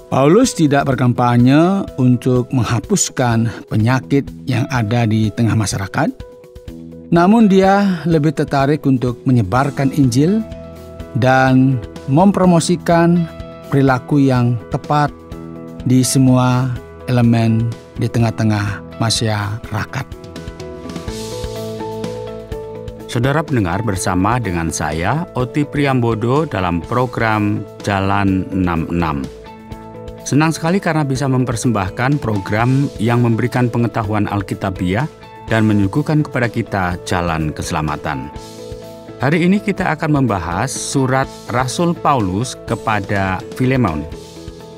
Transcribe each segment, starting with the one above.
Paulus tidak berkampanye untuk menghapuskan penyakit yang ada di tengah masyarakat, namun dia lebih tertarik untuk menyebarkan Injil dan mempromosikan perilaku yang tepat di semua elemen di tengah-tengah masyarakat. Saudara pendengar, bersama dengan saya, Oti Priambodo, dalam program Jalan 66. Senang sekali karena bisa mempersembahkan program yang memberikan pengetahuan Alkitabiah dan menyuguhkan kepada kita jalan keselamatan. Hari ini kita akan membahas surat Rasul Paulus kepada Filemon.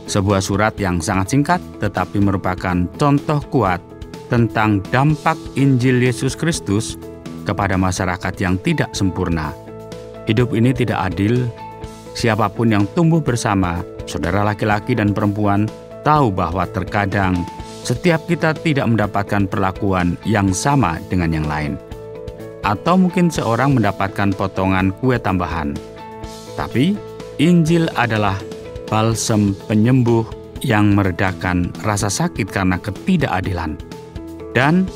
Sebuah surat yang sangat singkat tetapi merupakan contoh kuat tentang dampak Injil Yesus Kristus kepada masyarakat yang tidak sempurna. Hidup ini tidak adil. Siapapun yang tumbuh bersama, saudara laki-laki dan perempuan, tahu bahwa terkadang setiap kita tidak mendapatkan perlakuan yang sama dengan yang lain. Atau mungkin seorang mendapatkan potongan kue tambahan. Tapi Injil adalah balsem penyembuh yang meredakan rasa sakit karena ketidakadilan. Dan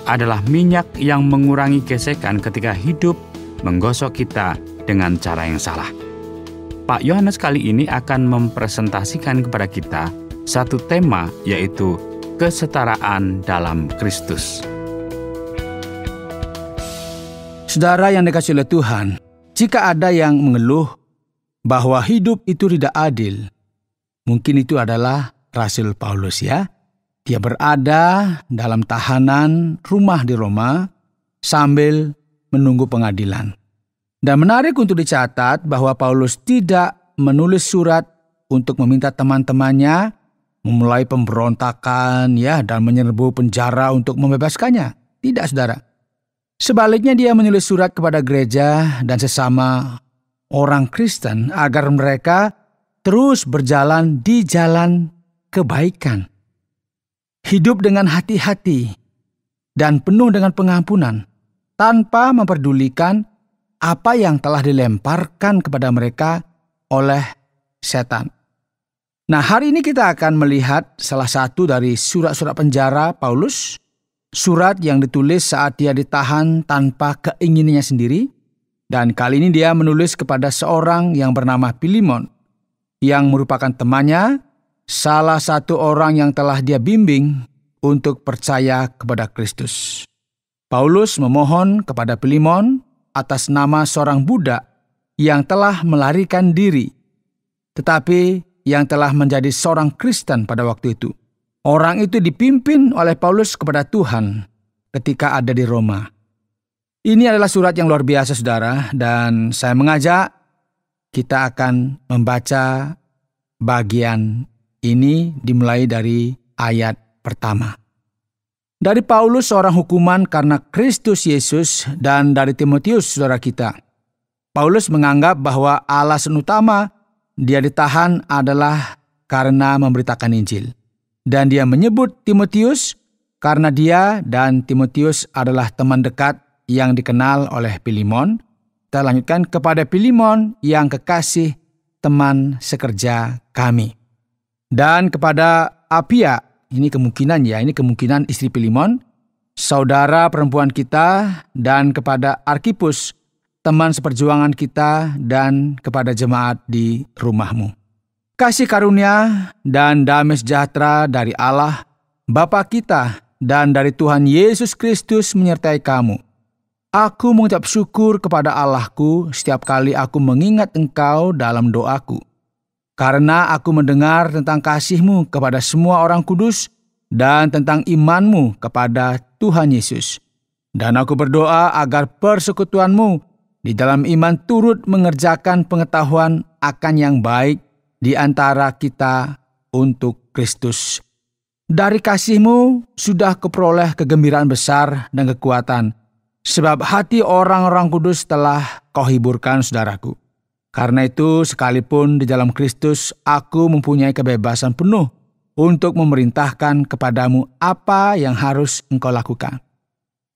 adalah minyak yang mengurangi gesekan ketika hidup menggosok kita dengan cara yang salah. Pak Yohanes kali ini akan mempresentasikan kepada kita satu tema, yaitu kesetaraan dalam Kristus. Saudara yang dikasihi oleh Tuhan, jika ada yang mengeluh bahwa hidup itu tidak adil, mungkin itu adalah Rasul Paulus ya. Dia berada dalam tahanan rumah di Roma sambil menunggu pengadilan. Dan menarik untuk dicatat bahwa Paulus tidak menulis surat untuk meminta teman-temannya memulai pemberontakan dan menyerbu penjara untuk membebaskannya. Tidak, saudara. Sebaliknya dia menulis surat kepada gereja dan sesama orang Kristen agar mereka terus berjalan di jalan kebaikan. Hidup dengan hati-hati dan penuh dengan pengampunan tanpa memperdulikan apa yang telah dilemparkan kepada mereka oleh setan. Nah, hari ini kita akan melihat salah satu dari surat-surat penjara Paulus, surat yang ditulis saat dia ditahan tanpa keinginannya sendiri, dan kali ini dia menulis kepada seorang yang bernama Filemon, yang merupakan temannya, salah satu orang yang telah dia bimbing untuk percaya kepada Kristus. Paulus memohon kepada Filemon atas nama seorang budak yang telah melarikan diri, tetapi yang telah menjadi seorang Kristen pada waktu itu. Orang itu dipimpin oleh Paulus kepada Tuhan ketika ada di Roma. Ini adalah surat yang luar biasa, saudara, dan saya mengajak kita akan membaca bagian ini dimulai dari ayat pertama. Dari Paulus seorang hukuman karena Kristus Yesus, dan dari Timotius saudara kita. Paulus menganggap bahwa alasan utama dia ditahan adalah karena memberitakan Injil. Dan dia menyebut Timotius karena dia dan Timotius adalah teman dekat yang dikenal oleh Filemon. Kita lanjutkan, kepada Filemon yang kekasih, teman sekerja kami. Dan kepada Apia, ini kemungkinan istri Filemon, saudara perempuan kita, dan kepada Arkipus, teman seperjuangan kita, dan kepada jemaat di rumahmu. Kasih karunia dan damai sejahtera dari Allah, Bapa kita, dan dari Tuhan Yesus Kristus menyertai kamu. Aku mengucap syukur kepada Allahku setiap kali aku mengingat engkau dalam doaku. Karena aku mendengar tentang kasih-Mu kepada semua orang kudus dan tentang iman-Mu kepada Tuhan Yesus. Dan aku berdoa agar persekutuan-Mu di dalam iman turut mengerjakan pengetahuan akan yang baik di antara kita untuk Kristus. Dari kasih-Mu sudah kuperoleh kegembiraan besar dan kekuatan, sebab hati orang-orang kudus telah Kau hiburkan, saudaraku. Karena itu, sekalipun di dalam Kristus, aku mempunyai kebebasan penuh untuk memerintahkan kepadamu apa yang harus engkau lakukan.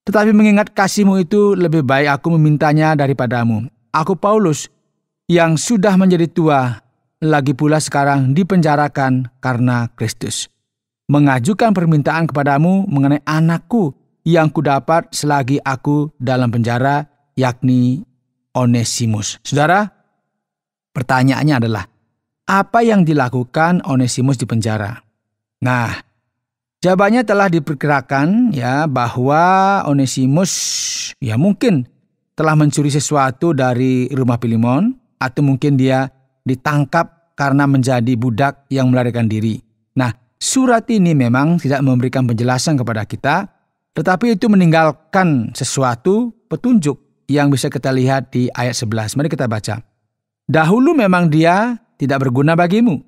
Tetapi mengingat kasih-Mu itu, lebih baik aku memintanya daripadamu. Aku Paulus, yang sudah menjadi tua, lagi pula sekarang dipenjarakan karena Kristus. Mengajukan permintaan kepadamu mengenai anakku yang kudapat selagi aku dalam penjara, yakni Onesimus. Saudara, pertanyaannya adalah, apa yang dilakukan Onesimus di penjara? Nah, jawabannya telah diperkirakan bahwa Onesimus mungkin telah mencuri sesuatu dari rumah Filemon, atau mungkin dia ditangkap karena menjadi budak yang melarikan diri. Nah, surat ini memang tidak memberikan penjelasan kepada kita, tetapi itu meninggalkan sesuatu petunjuk yang bisa kita lihat di ayat 11. Mari kita baca. Dahulu memang dia tidak berguna bagimu,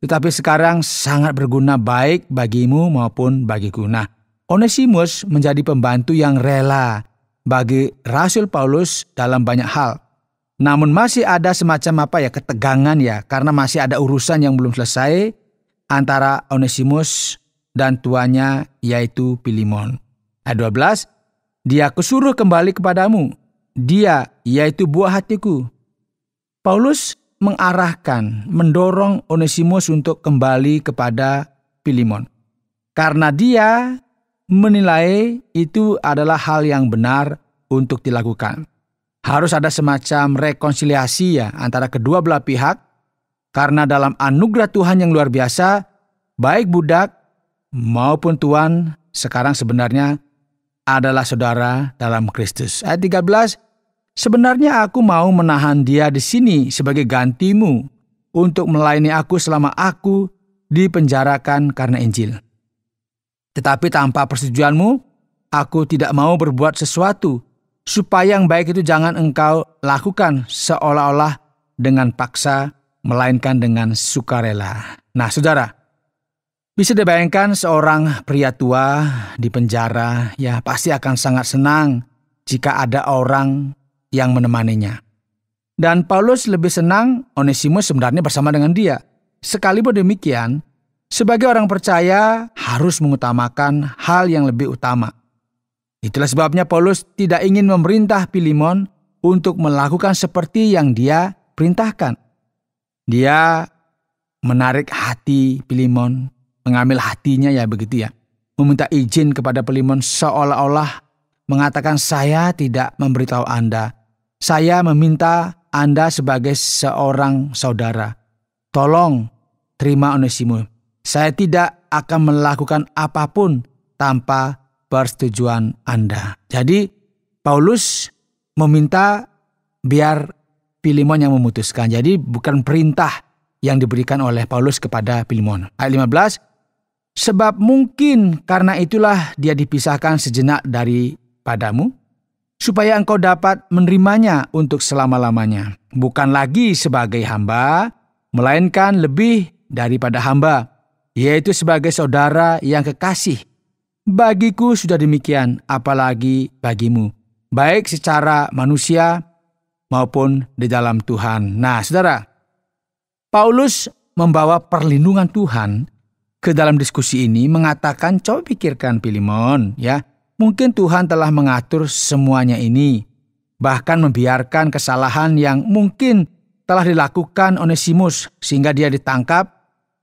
tetapi sekarang sangat berguna baik bagimu maupun bagiku. Nah, Onesimus menjadi pembantu yang rela bagi Rasul Paulus dalam banyak hal. Namun masih ada semacam ketegangan karena masih ada urusan yang belum selesai antara Onesimus dan tuannya, yaitu Filemon. Ayat 12, dia kusuruh kembali kepadamu, dia yaitu buah hatiku. Paulus mendorong Onesimus untuk kembali kepada Filemon. Karena dia menilai itu adalah hal yang benar untuk dilakukan. Harus ada semacam rekonsiliasi antara kedua belah pihak, karena dalam anugerah Tuhan yang luar biasa, baik budak maupun tuan sekarang sebenarnya adalah saudara dalam Kristus. Ayat 13, sebenarnya aku mau menahan dia di sini sebagai gantimu untuk melayani aku selama aku dipenjarakan karena Injil. Tetapi tanpa persetujuanmu, aku tidak mau berbuat sesuatu supaya yang baik itu jangan engkau lakukan seolah-olah dengan paksa, melainkan dengan sukarela. Nah, saudara, bisa dibayangkan seorang pria tua di penjara pasti akan sangat senang jika ada orang yang menemaninya. Dan Paulus lebih senang Onesimus sebenarnya bersama dengan dia. Sekalipun demikian, sebagai orang percaya harus mengutamakan hal yang lebih utama. Itulah sebabnya Paulus tidak ingin memerintah Filemon untuk melakukan seperti yang dia perintahkan. Dia menarik hati Filemon, mengambil hatinya meminta izin kepada Filemon seolah-olah mengatakan, saya tidak memberitahu Anda. Saya meminta Anda sebagai seorang saudara. Tolong terima Onesimus. Saya tidak akan melakukan apapun tanpa persetujuan Anda. Jadi Paulus meminta biar Filemon yang memutuskan. Jadi bukan perintah yang diberikan oleh Paulus kepada Filemon. Ayat 15, sebab mungkin karena itulah dia dipisahkan sejenak daripadamu, supaya engkau dapat menerimanya untuk selama-lamanya. Bukan lagi sebagai hamba, melainkan lebih daripada hamba, yaitu sebagai saudara yang kekasih. Bagiku sudah demikian, apalagi bagimu, baik secara manusia maupun di dalam Tuhan. Nah, saudara, Paulus membawa perlindungan Tuhan ke dalam diskusi ini, mengatakan, coba pikirkan Filemon, mungkin Tuhan telah mengatur semuanya ini, bahkan membiarkan kesalahan yang mungkin telah dilakukan Onesimus sehingga dia ditangkap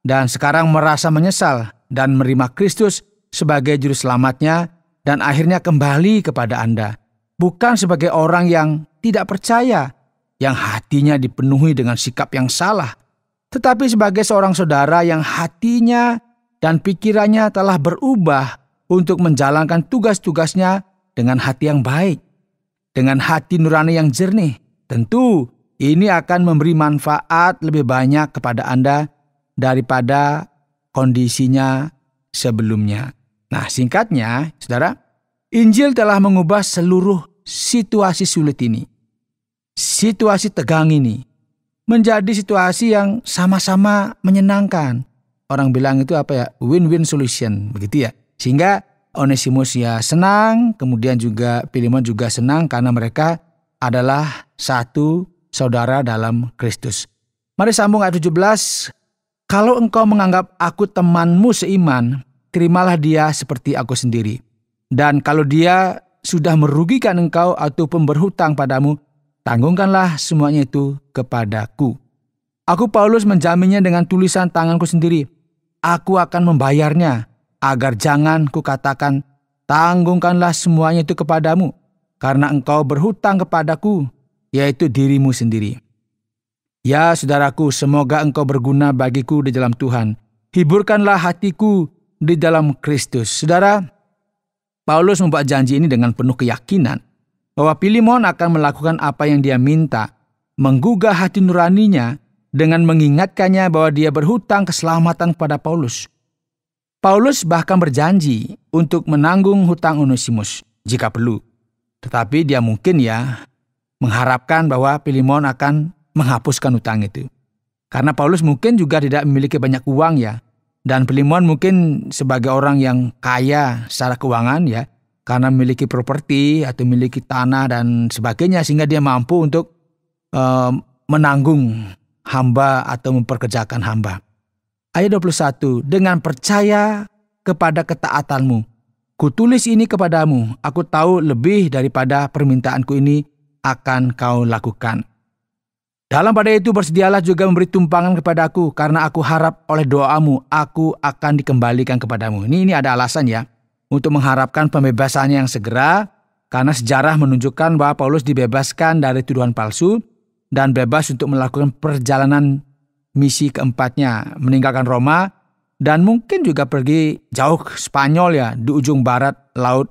dan sekarang merasa menyesal dan menerima Kristus sebagai juru selamatnya dan akhirnya kembali kepada Anda. Bukan sebagai orang yang tidak percaya, yang hatinya dipenuhi dengan sikap yang salah, tetapi sebagai seorang saudara yang hatinya dan pikirannya telah berubah untuk menjalankan tugas-tugasnya dengan hati yang baik, dengan hati nurani yang jernih. Tentu ini akan memberi manfaat lebih banyak kepada Anda daripada kondisinya sebelumnya. Nah, singkatnya, saudara, Injil telah mengubah seluruh situasi sulit ini, situasi tegang ini, menjadi situasi yang sama-sama menyenangkan. Orang bilang itu win-win solution, begitu ya. Sehingga Onesimus senang, kemudian juga Filemon juga senang karena mereka adalah satu saudara dalam Kristus. Mari sambung ayat 17. Kalau engkau menganggap aku temanmu seiman, terimalah dia seperti aku sendiri. Dan kalau dia sudah merugikan engkau ataupun berhutang padamu, tanggungkanlah semuanya itu kepadaku. Aku Paulus menjaminnya dengan tulisan tanganku sendiri. Aku akan membayarnya, agar jangan kukatakan, tanggungkanlah semuanya itu kepadamu, karena engkau berhutang kepadaku, yaitu dirimu sendiri. Ya saudaraku, semoga engkau berguna bagiku di dalam Tuhan. Hiburkanlah hatiku di dalam Kristus. Saudara, Paulus membuat janji ini dengan penuh keyakinan bahwa Filemon akan melakukan apa yang dia minta, menggugah hati nuraninya dengan mengingatkannya bahwa dia berhutang keselamatan kepada Paulus. Paulus bahkan berjanji untuk menanggung hutang Onesimus jika perlu. Tetapi dia mungkin mengharapkan bahwa Filemon akan menghapuskan hutang itu. Karena Paulus mungkin juga tidak memiliki banyak uang dan Filemon mungkin sebagai orang yang kaya secara keuangan karena memiliki properti atau memiliki tanah dan sebagainya, sehingga dia mampu untuk menanggung hamba atau memperkerjakan hamba. Ayat 21, dengan percaya kepada ketaatanmu, kutulis ini kepadamu, aku tahu lebih daripada permintaanku ini akan kau lakukan. Dalam pada itu bersedialah juga memberi tumpangan kepadaku, karena aku harap oleh doamu aku akan dikembalikan kepadamu. Ini ada alasan untuk mengharapkan pembebasannya yang segera, karena sejarah menunjukkan bahwa Paulus dibebaskan dari tuduhan palsu dan bebas untuk melakukan perjalanan misi keempatnya, meninggalkan Roma dan mungkin juga pergi jauh ke Spanyol di ujung barat laut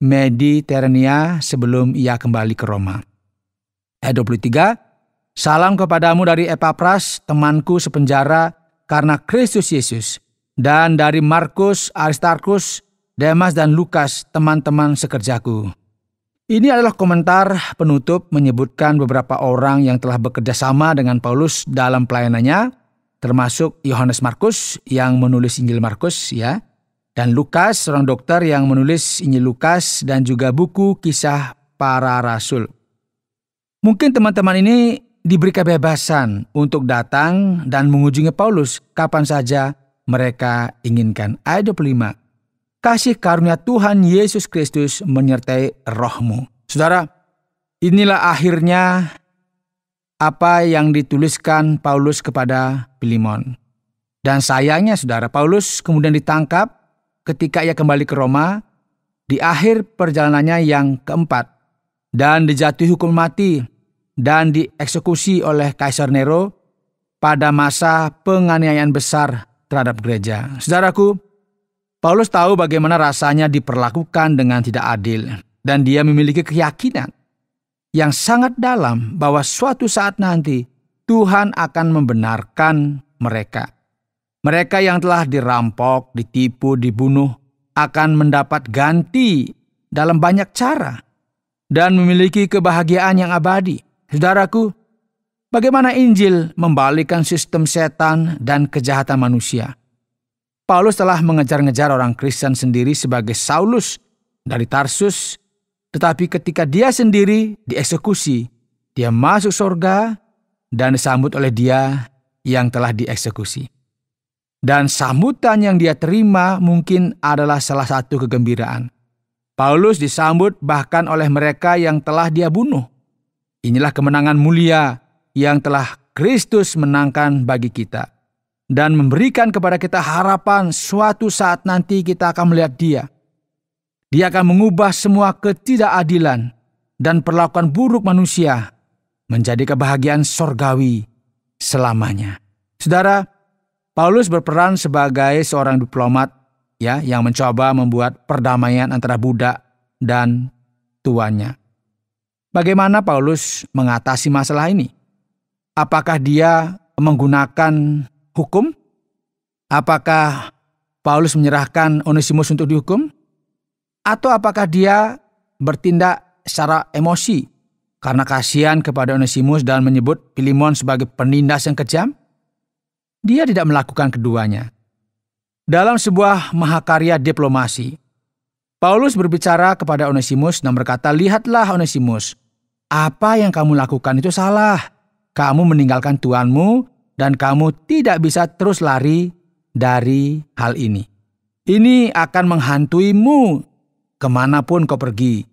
Mediterania sebelum ia kembali ke Roma. Ayat 23, salam kepadamu dari Epapras, temanku sepenjara karena Kristus Yesus, dan dari Markus, Aristarkus, Demas dan Lukas, teman-teman sekerjaku. Ini adalah komentar penutup menyebutkan beberapa orang yang telah bekerja sama dengan Paulus dalam pelayanannya, termasuk Yohanes Markus yang menulis Injil Markus dan Lukas, seorang dokter yang menulis Injil Lukas dan juga buku Kisah Para Rasul. Mungkin teman-teman ini diberi kebebasan untuk datang dan mengunjungi Paulus kapan saja mereka inginkan. Ayat 25. Kasih karunia Tuhan Yesus Kristus menyertai rohmu. Saudara, inilah akhirnya apa yang dituliskan Paulus kepada Filemon. Dan sayangnya saudara, Paulus kemudian ditangkap ketika ia kembali ke Roma di akhir perjalanannya yang keempat dan dijatuhi hukum mati dan dieksekusi oleh Kaisar Nero pada masa penganiayaan besar terhadap gereja. Saudaraku, Paulus tahu bagaimana rasanya diperlakukan dengan tidak adil, dan dia memiliki keyakinan yang sangat dalam bahwa suatu saat nanti Tuhan akan membenarkan mereka. Mereka yang telah dirampok, ditipu, dibunuh akan mendapat ganti dalam banyak cara dan memiliki kebahagiaan yang abadi. Saudaraku, bagaimana Injil membalikkan sistem setan dan kejahatan manusia? Paulus telah mengejar-ngejar orang Kristen sendiri sebagai Saulus dari Tarsus, tetapi ketika dia sendiri dieksekusi, dia masuk surga dan disambut oleh dia yang telah dieksekusi. Dan sambutan yang dia terima mungkin adalah salah satu kegembiraan. Paulus disambut bahkan oleh mereka yang telah dia bunuh. Inilah kemenangan mulia yang telah Kristus menangkan bagi kita dan memberikan kepada kita harapan suatu saat nanti kita akan melihat Dia. Dia akan mengubah semua ketidakadilan dan perlakuan buruk manusia menjadi kebahagiaan sorgawi selamanya. Saudara, Paulus berperan sebagai seorang diplomat yang mencoba membuat perdamaian antara budak dan tuannya. Bagaimana Paulus mengatasi masalah ini? Apakah dia menggunakan hukum? Apakah Paulus menyerahkan Onesimus untuk dihukum? Atau apakah dia bertindak secara emosi karena kasihan kepada Onesimus dan menyebut Filemon sebagai penindas yang kejam? Dia tidak melakukan keduanya. Dalam sebuah mahakarya diplomasi, Paulus berbicara kepada Onesimus dan berkata, lihatlah Onesimus, apa yang kamu lakukan itu salah. Kamu meninggalkan tuanmu dan kamu tidak bisa terus lari dari hal ini. Ini akan menghantuimu kemanapun kau pergi.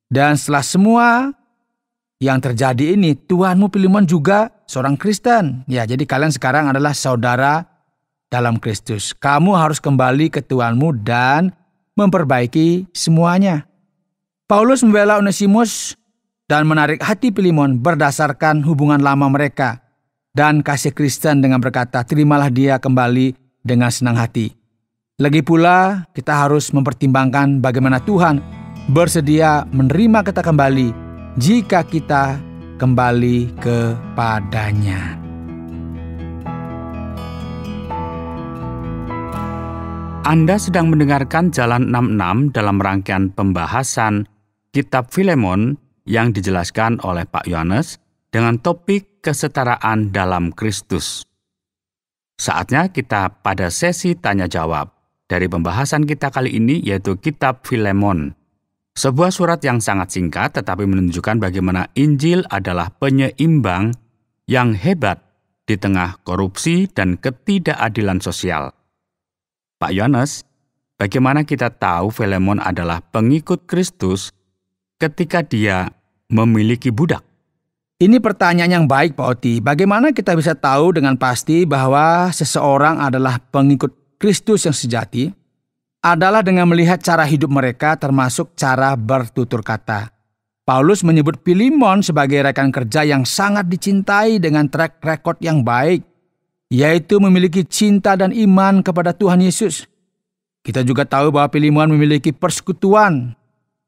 Dan setelah semua yang terjadi ini, tuanmu Filemon juga seorang Kristen. Ya, jadi kalian sekarang adalah saudara dalam Kristus. Kamu harus kembali ke Tuhanmu dan memperbaiki semuanya. Paulus membela Onesimus dan menarik hati Filemon berdasarkan hubungan lama mereka dan kasih Kristen dengan berkata, terimalah dia kembali dengan senang hati. Lagi pula, kita harus mempertimbangkan bagaimana Tuhan bersedia menerima kita kembali jika kita kembali kepadanya. Anda sedang mendengarkan Jalan 66 dalam rangkaian pembahasan Kitab Filemon yang dijelaskan oleh Pak Yohanes dengan topik kesetaraan dalam Kristus. Saatnya kita pada sesi tanya-jawab dari pembahasan kita kali ini, yaitu Kitab Filemon. Sebuah surat yang sangat singkat tetapi menunjukkan bagaimana Injil adalah penyeimbang yang hebat di tengah korupsi dan ketidakadilan sosial. Pak Yohanes, bagaimana kita tahu Filemon adalah pengikut Kristus ketika dia memiliki budak? Ini pertanyaan yang baik, Pak Oti. Bagaimana kita bisa tahu dengan pasti bahwa seseorang adalah pengikut Kristus yang sejati? Adalah dengan melihat cara hidup mereka termasuk cara bertutur kata. Paulus menyebut Filemon sebagai rekan kerja yang sangat dicintai dengan track record yang baik, yaitu memiliki cinta dan iman kepada Tuhan Yesus. Kita juga tahu bahwa Filemon memiliki persekutuan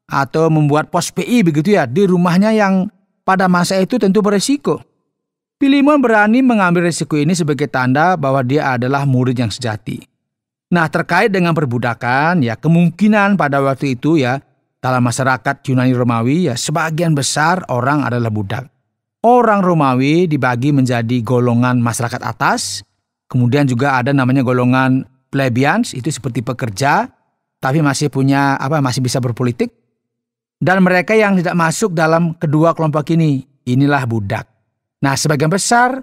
atau membuat pos PI begitu ya di rumahnya yang pada masa itu tentu beresiko. Filemon berani mengambil resiko ini sebagai tanda bahwa dia adalah murid yang sejati. Nah, terkait dengan perbudakan, ya kemungkinan pada waktu itu ya dalam masyarakat Yunani Romawi ya sebagian besar orang adalah budak. Orang Romawi dibagi menjadi golongan masyarakat atas, kemudian juga ada namanya golongan plebeians, itu seperti pekerja tapi masih masih bisa berpolitik. Dan mereka yang tidak masuk dalam kedua kelompok ini, inilah budak. Nah, sebagian besar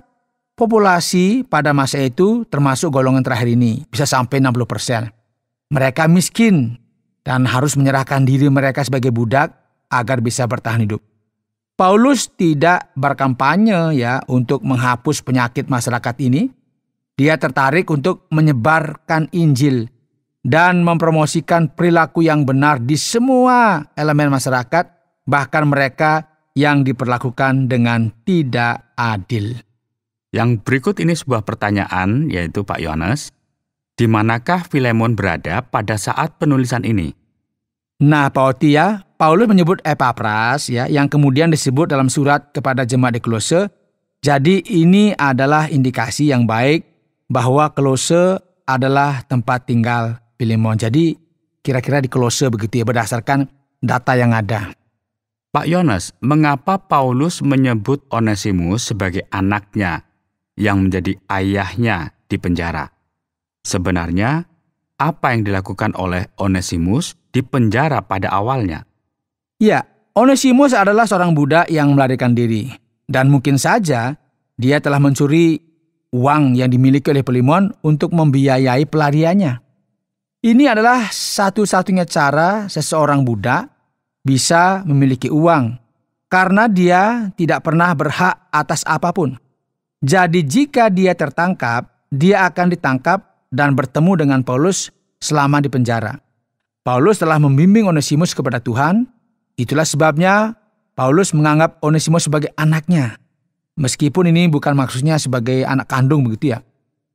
populasi pada masa itu termasuk golongan terakhir ini, bisa sampai 60%. Mereka miskin dan harus menyerahkan diri mereka sebagai budak agar bisa bertahan hidup. Paulus tidak berkampanye ya untuk menghapus penyakit masyarakat ini. Dia tertarik untuk menyebarkan Injil dan mempromosikan perilaku yang benar di semua elemen masyarakat, bahkan mereka yang diperlakukan dengan tidak adil. Yang berikut ini sebuah pertanyaan, yaitu Pak Yohanes, di manakah Filemon berada pada saat penulisan ini? Nah, Pak Oti ya, Paulus menyebut Epapras ya, yang kemudian disebut dalam surat kepada jemaat di Kolose. Jadi ini adalah indikasi yang baik bahwa Kolose adalah tempat tinggal Filemon. Jadi kira-kira di Kolose begitu ya, berdasarkan data yang ada. Pak Yohanes, mengapa Paulus menyebut Onesimus sebagai anaknya yang menjadi ayahnya di penjara? Sebenarnya, apa yang dilakukan oleh Onesimus di penjara pada awalnya? Ya, Onesimus adalah seorang budak yang melarikan diri. Dan mungkin saja dia telah mencuri uang yang dimiliki oleh Filemon untuk membiayai pelariannya. Ini adalah satu-satunya cara seseorang budak bisa memiliki uang, karena dia tidak pernah berhak atas apapun. Jadi jika dia tertangkap, dia akan ditangkap dan bertemu dengan Paulus selama di penjara. Paulus telah membimbing Onesimus kepada Tuhan. Itulah sebabnya Paulus menganggap Onesimus sebagai anaknya. Meskipun ini bukan maksudnya sebagai anak kandung begitu ya.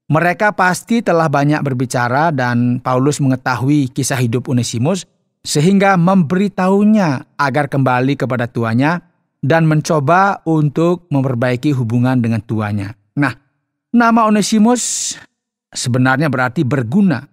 Mereka pasti telah banyak berbicara dan Paulus mengetahui kisah hidup Onesimus sehingga memberitahunya agar kembali kepada tuannya dan mencoba untuk memperbaiki hubungan dengan tuannya. Nah, nama Onesimus sebenarnya berarti berguna.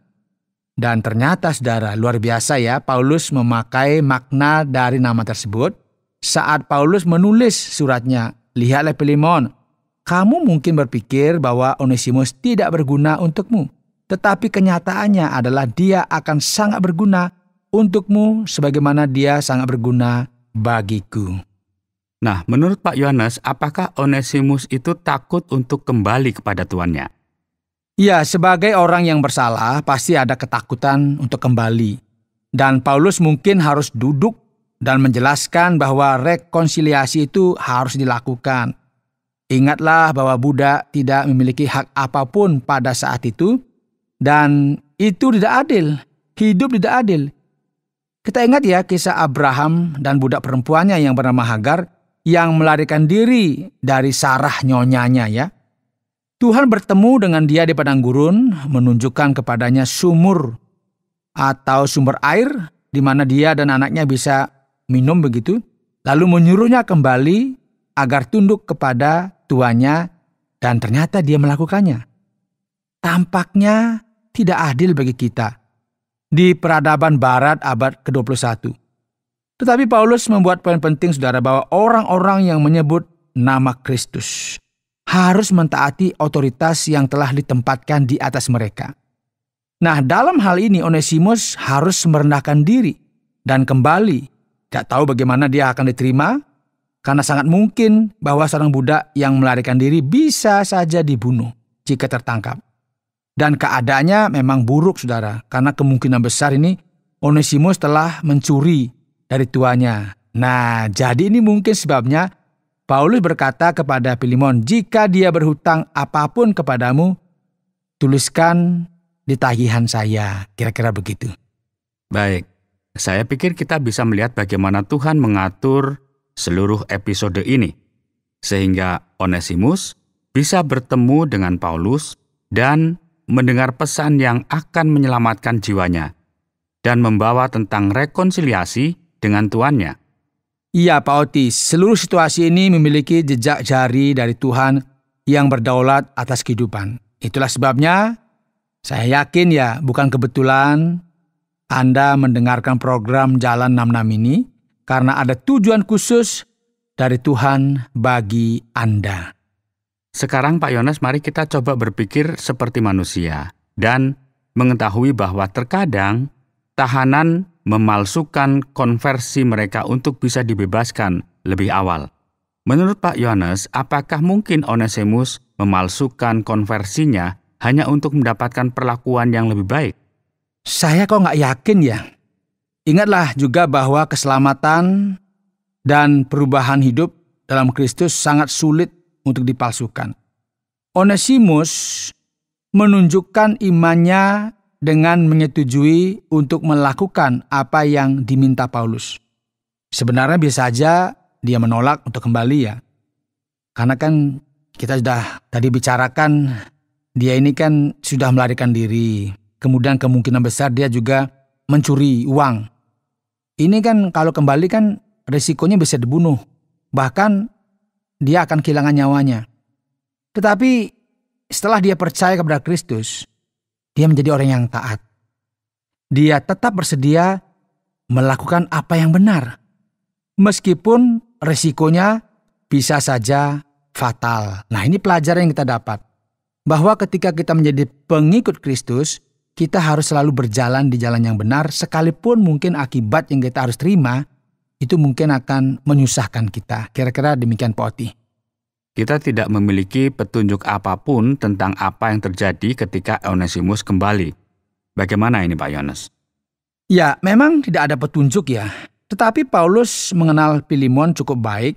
Dan ternyata saudara, luar biasa ya, Paulus memakai makna dari nama tersebut. Saat Paulus menulis suratnya, lihatlah Filemon, kamu mungkin berpikir bahwa Onesimus tidak berguna untukmu. Tetapi kenyataannya adalah dia akan sangat berguna untukmu sebagaimana dia sangat berguna bagiku. Nah, menurut Pak Yohanes, apakah Onesimus itu takut untuk kembali kepada tuannya? Ya, sebagai orang yang bersalah, pasti ada ketakutan untuk kembali. Dan Paulus mungkin harus duduk dan menjelaskan bahwa rekonsiliasi itu harus dilakukan. Ingatlah bahwa budak tidak memiliki hak apapun pada saat itu, dan itu tidak adil. Hidup tidak adil. Kita ingat ya kisah Abraham dan budak perempuannya yang bernama Hagar yang melarikan diri dari Sarah nyonyanya ya. Tuhan bertemu dengan dia di padang gurun, menunjukkan kepadanya sumur atau sumber air di mana dia dan anaknya bisa minum begitu, lalu menyuruhnya kembali agar tunduk kepada tuannya, dan ternyata dia melakukannya. Tampaknya tidak adil bagi kita di peradaban barat abad ke-21. Tetapi Paulus membuat poin penting, saudara, bahwa orang-orang yang menyebut nama Kristus harus mentaati otoritas yang telah ditempatkan di atas mereka. Nah, dalam hal ini Onesimus harus merendahkan diri dan kembali. Tidak tahu bagaimana dia akan diterima, karena sangat mungkin bahwa seorang budak yang melarikan diri bisa saja dibunuh jika tertangkap. Dan keadaannya memang buruk, saudara, karena kemungkinan besar ini Onesimus telah mencuri dari tuannya. Nah, jadi ini mungkin sebabnya Paulus berkata kepada Filemon, jika dia berhutang apapun kepadamu, tuliskan di tagihan saya. Kira-kira begitu. Baik, saya pikir kita bisa melihat bagaimana Tuhan mengatur seluruh episode ini, sehingga Onesimus bisa bertemu dengan Paulus dan mendengar pesan yang akan menyelamatkan jiwanya, dan membawa tentang rekonsiliasi dengan tuannya. Iya, Pak Otis, seluruh situasi ini memiliki jejak jari dari Tuhan yang berdaulat atas kehidupan. Itulah sebabnya saya yakin ya, bukan kebetulan Anda mendengarkan program Jalan 66 ini, karena ada tujuan khusus dari Tuhan bagi Anda. Sekarang Pak Yones, mari kita coba berpikir seperti manusia dan mengetahui bahwa terkadang tahanan memalsukan konversi mereka untuk bisa dibebaskan lebih awal. Menurut Pak Yones, apakah mungkin Onesimus memalsukan konversinya hanya untuk mendapatkan perlakuan yang lebih baik? Saya kok nggak yakin ya. Ingatlah juga bahwa keselamatan dan perubahan hidup dalam Kristus sangat sulit untuk dipalsukan. Onesimus menunjukkan imannya dengan menyetujui untuk melakukan apa yang diminta Paulus. Sebenarnya bisa saja dia menolak untuk kembali ya. Karena kan kita sudah tadi bicarakan, dia ini kan sudah melarikan diri. Kemudian kemungkinan besar dia juga mencuri uang. Ini kan kalau kembali kan risikonya bisa dibunuh. Bahkan dia akan kehilangan nyawanya. Tetapi setelah dia percaya kepada Kristus, dia menjadi orang yang taat. Dia tetap bersedia melakukan apa yang benar. Meskipun risikonya bisa saja fatal. Nah, ini pelajaran yang kita dapat. Bahwa ketika kita menjadi pengikut Kristus, kita harus selalu berjalan di jalan yang benar, sekalipun mungkin akibat yang kita harus terima, itu mungkin akan menyusahkan kita. Kira-kira demikian, Pak Oti. Kita tidak memiliki petunjuk apapun tentang apa yang terjadi ketika Onesimus kembali. Bagaimana ini, Pak Yones? Ya, memang tidak ada petunjuk ya. Tetapi Paulus mengenal Filemon cukup baik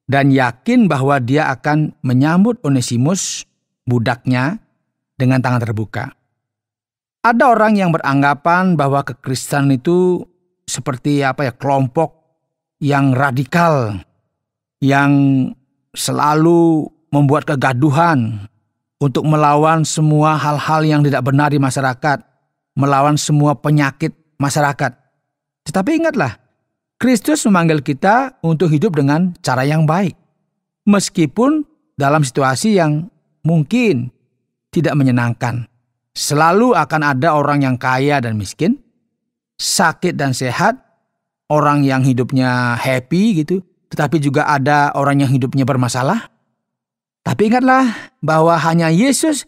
dan yakin bahwa dia akan menyambut Onesimus, budaknya, dengan tangan terbuka. Ada orang yang beranggapan bahwa kekristenan itu seperti kelompok yang radikal, yang selalu membuat kegaduhan untuk melawan semua hal-hal yang tidak benar di masyarakat, melawan semua penyakit masyarakat. Tetapi ingatlah, Kristus memanggil kita untuk hidup dengan cara yang baik. Meskipun dalam situasi yang mungkin tidak menyenangkan. Selalu akan ada orang yang kaya dan miskin, sakit dan sehat, orang yang hidupnya happy gitu, tetapi juga ada orang yang hidupnya bermasalah. Tapi ingatlah bahwa hanya Yesus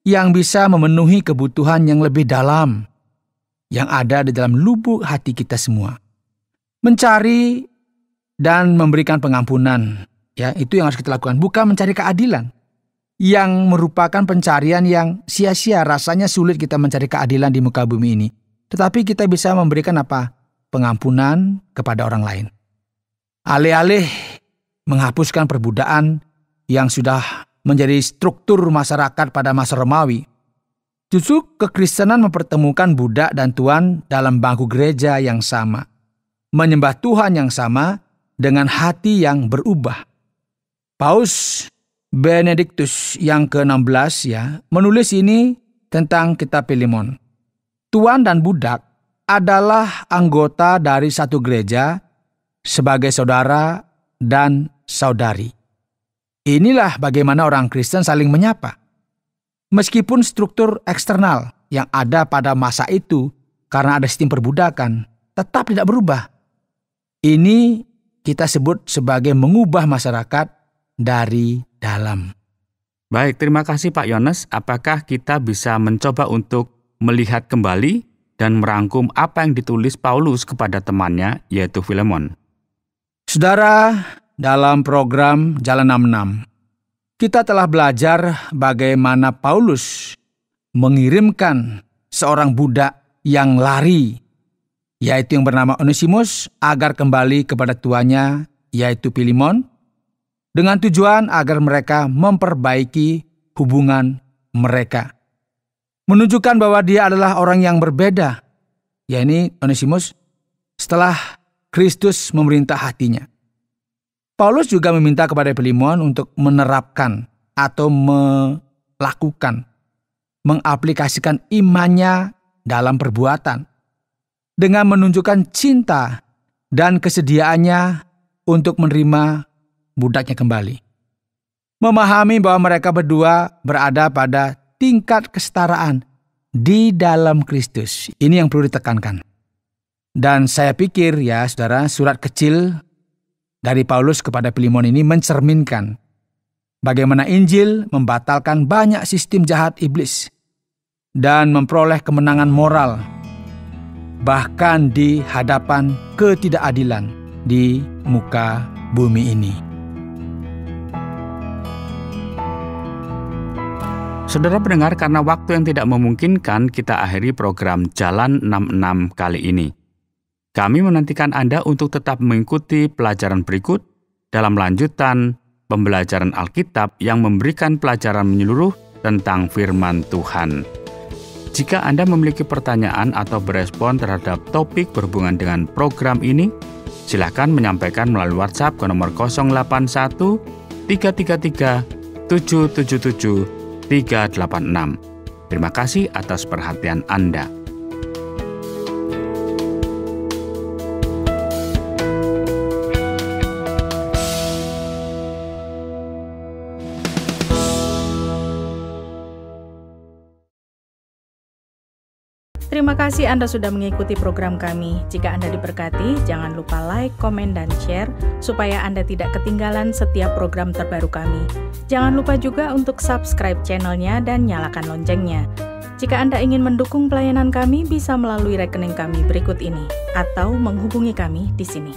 yang bisa memenuhi kebutuhan yang lebih dalam yang ada di dalam lubuk hati kita semua. Mencari dan memberikan pengampunan, ya, itu yang harus kita lakukan, bukan mencari keadilan. Yang merupakan pencarian yang sia-sia, rasanya sulit kita mencari keadilan di muka bumi ini. Tetapi kita bisa memberikan apa? Pengampunan kepada orang lain. Alih-alih menghapuskan perbudakan, yang sudah menjadi struktur masyarakat pada masa Romawi. Justru kekristenan mempertemukan budak dan tuan dalam bangku gereja yang sama, menyembah Tuhan yang sama dengan hati yang berubah. Paus Benediktus yang ke-16 menulis ini tentang kitab Filemon. Tuan dan budak adalah anggota dari satu gereja sebagai saudara dan saudari. Inilah bagaimana orang Kristen saling menyapa. Meskipun struktur eksternal yang ada pada masa itu karena ada sistem perbudakan tetap tidak berubah. Ini kita sebut sebagai mengubah masyarakat dari dalam. Baik, terima kasih Pak Yones. Apakah kita bisa mencoba untuk melihat kembali dan merangkum apa yang ditulis Paulus kepada temannya, yaitu Filemon? Saudara, dalam program Jalan 66, kita telah belajar bagaimana Paulus mengirimkan seorang budak yang lari, yaitu yang bernama Onesimus, agar kembali kepada tuannya, yaitu Filemon, dengan tujuan agar mereka memperbaiki hubungan mereka. Menunjukkan bahwa dia adalah orang yang berbeda, yakni Onesimus, setelah Kristus memerintah hatinya. Paulus juga meminta kepada Filemon untuk menerapkan atau mengaplikasikan imannya dalam perbuatan dengan menunjukkan cinta dan kesediaannya untuk menerima budaknya kembali. Memahami bahwa mereka berdua berada pada tingkat kesetaraan di dalam Kristus. Ini yang perlu ditekankan. Dan saya pikir saudara, surat kecil dari Paulus kepada Filemon ini mencerminkan bagaimana Injil membatalkan banyak sistem jahat iblis dan memperoleh kemenangan moral bahkan di hadapan ketidakadilan di muka bumi ini. Saudara pendengar, karena waktu yang tidak memungkinkan, kita akhiri program Jalan 66 kali ini. Kami menantikan Anda untuk tetap mengikuti pelajaran berikut dalam lanjutan pembelajaran Alkitab yang memberikan pelajaran menyeluruh tentang firman Tuhan. Jika Anda memiliki pertanyaan atau berespon terhadap topik berhubungan dengan program ini, silakan menyampaikan melalui WhatsApp ke nomor 081 333 777 386. Terima kasih atas perhatian Anda. Terima kasih Anda sudah mengikuti program kami. Jika Anda diberkati, jangan lupa like, komen, dan share supaya Anda tidak ketinggalan setiap program terbaru kami. Jangan lupa juga untuk subscribe channelnya dan nyalakan loncengnya. Jika Anda ingin mendukung pelayanan kami, bisa melalui rekening kami berikut ini atau menghubungi kami di sini.